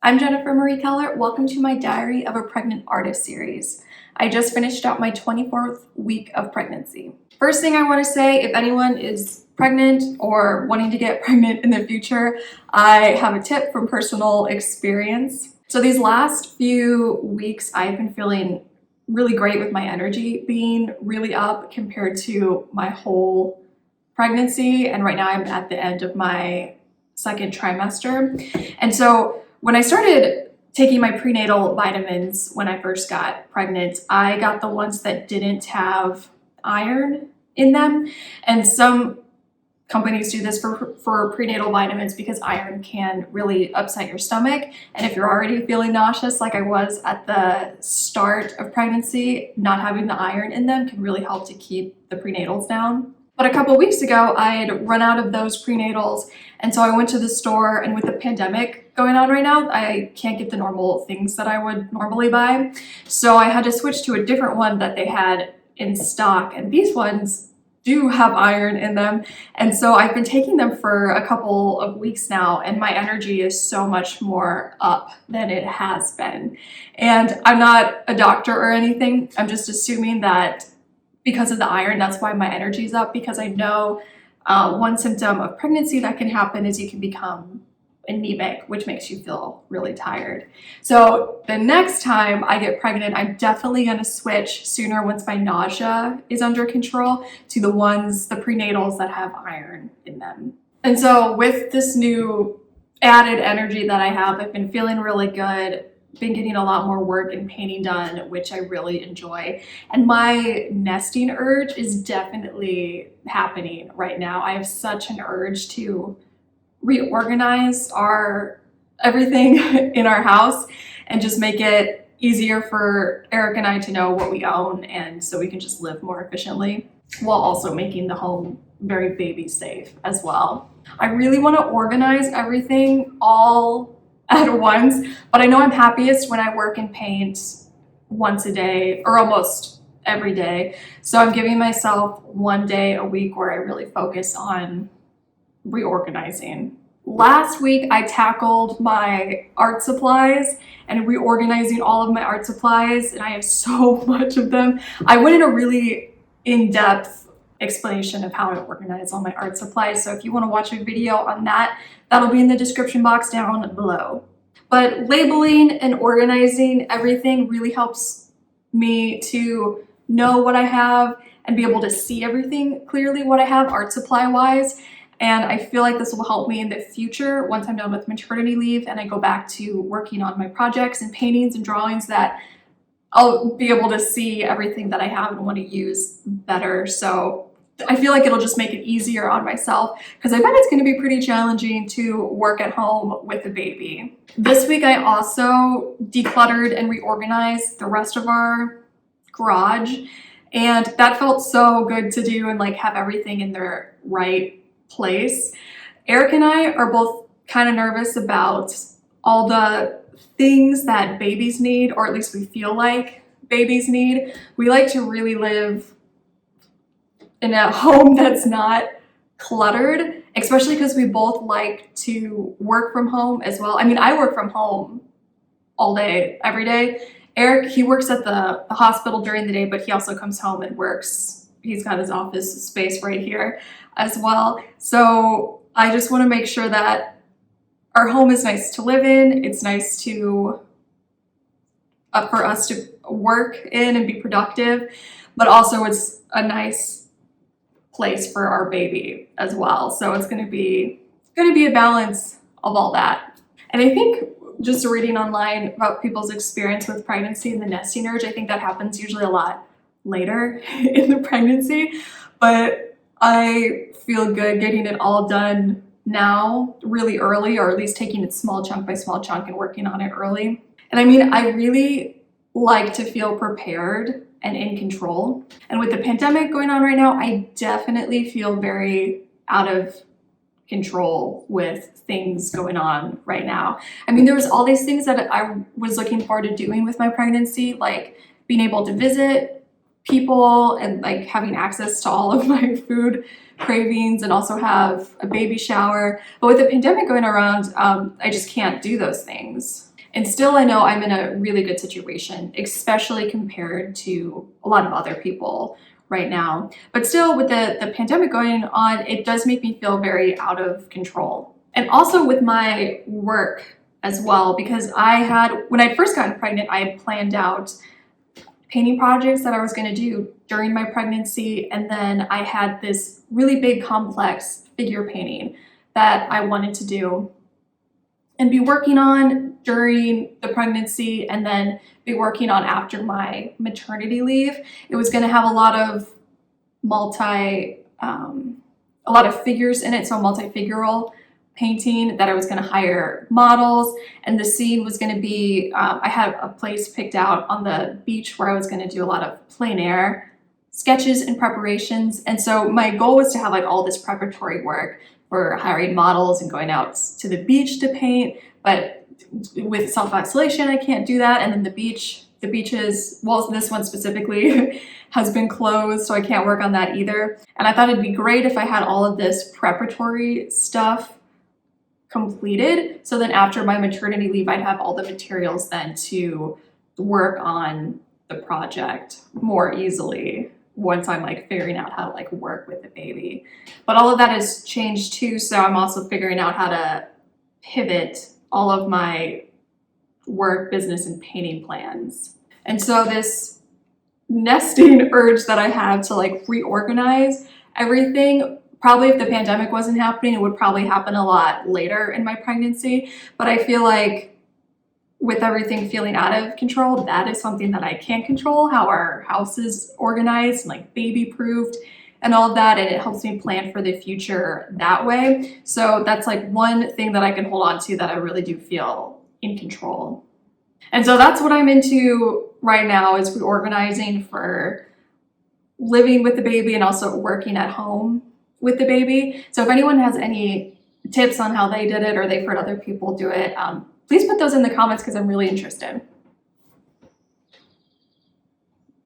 I'm Jennifer Marie Keller. Welcome to my Diary of a Pregnant Artist series. I just finished out my 24th week of pregnancy. First thing I want to say, if anyone is pregnant or wanting to get pregnant in the future, I have a tip from personal experience. So these last few weeks, I've been feeling really great with my energy being really up compared to my whole pregnancy. And right now I'm at the end of my second trimester. And so when I started taking my prenatal vitamins when I first got pregnant, I got the ones that didn't have iron in them. And some companies do this for prenatal vitamins because iron can really upset your stomach. And if you're already feeling nauseous like I was at the start of pregnancy, not having the iron in them can really help to keep the prenatals down. But a couple weeks ago, I had run out of those prenatals. And so I went to the store, and with the pandemic going on right now, I can't get the normal things that I would normally buy. So I had to switch to a different one that they had in stock. And these ones do have iron in them. And so I've been taking them for a couple of weeks now, and my energy is so much more up than it has been. And I'm not a doctor or anything. I'm just assuming that because of the iron, that's why my energy is up, because I know one symptom of pregnancy that can happen is you can become anemic, which makes you feel really tired. So the next time I get pregnant, I'm definitely going to switch sooner once my nausea is under control to the prenatals that have iron in them. And so with this new added energy that I have, I've been feeling really good. Been getting a lot more work and painting done, which I really enjoy. And my nesting urge is definitely happening right now. I have such an urge to reorganize everything in our house and just make it easier for Eric and I to know what we own, and so we can just live more efficiently while also making the home very baby safe as well. I really want to organize everything all at once, but I know I'm happiest when I work and paint once a day or almost every day. So I'm giving myself one day a week where I really focus on reorganizing. Last week I tackled my art supplies and reorganizing all of my art supplies, and I have so much of them. I went in a really in-depth explanation of how I organize all my art supplies. So if you want to watch a video on that, that'll be in the description box down below. But labeling and organizing everything really helps me to know what I have and be able to see everything clearly, what I have art supply wise. And I feel like this will help me in the future once I'm done with maternity leave and I go back to working on my projects and paintings and drawings, that I'll be able to see everything that I have and want to use better. So I feel like it'll just make it easier on myself, because I bet it's going to be pretty challenging to work at home with a baby. This week I also decluttered and reorganized the rest of our garage, and that felt so good to do and like have everything in their right place. Eric and I are both kind of nervous about all the things that babies need, or at least we feel like babies need. We like to really live in a home that's not cluttered, especially because we both like to work from home as well. I mean, I work from home all day, every day. Eric, he works at the hospital during the day, but he also comes home and works. He's got his office space right here as well. So I just want to make sure that our home is nice to live in. It's nice for us to work in and be productive, but also it's a nice place for our baby as well. So it's going to be a balance of all that. And I think just reading online about people's experience with pregnancy and the nesting urge, I think that happens usually a lot later in the pregnancy, but I feel good getting it all done now really early, or at least taking it small chunk by small chunk and working on it early. And I mean, I really like to feel prepared and in control. And with the pandemic going on right now, I definitely feel very out of control with things going on right now. I mean, there was all these things that I was looking forward to doing with my pregnancy, like being able to visit people and like having access to all of my food cravings and also have a baby shower. But with the pandemic going around, I just can't do those things. And still, I know I'm in a really good situation, especially compared to a lot of other people right now. But still, with the pandemic going on, it does make me feel very out of control. And also with my work as well, because when I first got pregnant, I had planned out painting projects that I was going to do during my pregnancy. And then I had this really big complex figure painting that I wanted to do and be working on during the pregnancy and then be working on after my maternity leave. It was going to have a lot of a lot of figures in it, so multi-figural painting that I was going to hire models, and the scene was going to be, I had a place picked out on the beach where I was going to do a lot of plein air sketches and preparations. And so my goal was to have like all this preparatory work for hiring models and going out to the beach to paint, but with self-isolation, I can't do that. And then the beaches, well, this one specifically has been closed, so I can't work on that either. And I thought it'd be great if I had all of this preparatory stuff completed, so then after my maternity leave, I'd have all the materials then to work on the project more easily once I'm like figuring out how to like work with the baby. But all of that has changed too, so I'm also figuring out how to pivot all of my work, business, and painting plans. And so this nesting urge that I have to like reorganize everything, probably if the pandemic wasn't happening, it would probably happen a lot later in my pregnancy. But I feel like with everything feeling out of control, that is something that I can't control, how our house is organized and like baby proofed and all of that. And it helps me plan for the future that way. So that's like one thing that I can hold on to that I really do feel in control. And so that's what I'm into right now, is reorganizing for living with the baby and also working at home with the baby. So if anyone has any tips on how they did it or they've heard other people do it, please put those in the comments because I'm really interested.